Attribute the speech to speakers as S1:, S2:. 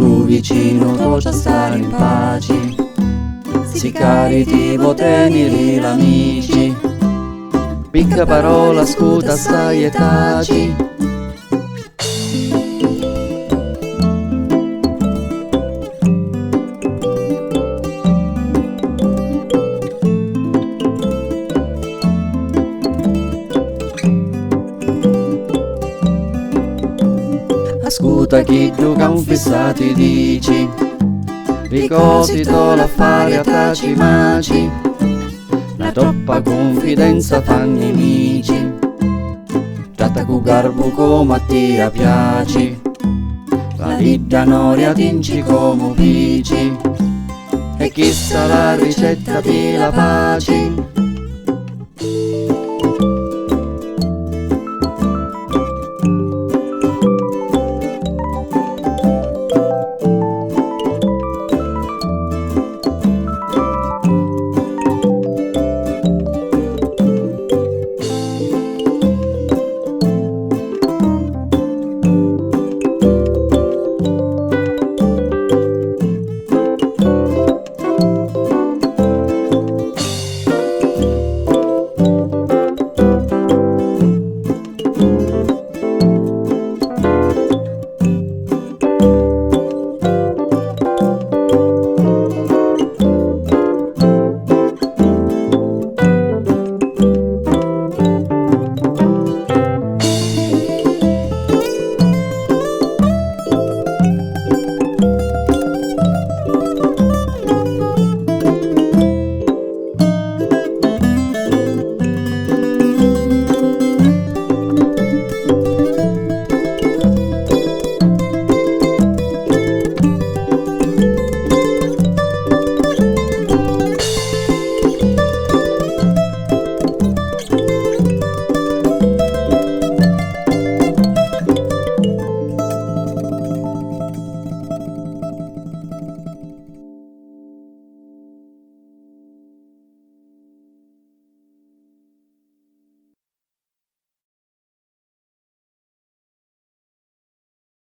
S1: cu vicino cosa stare in pace, si cariti tenili l'amici, picca parola scuta stai e taci. Ascolta chi tu confessati dici, ricosito l'affare a taci maci, la troppa confidenza fanno nemici, tratta cu garbo come a te piaci, la vita noria tinci come pici, e chissà la ricetta per la pace.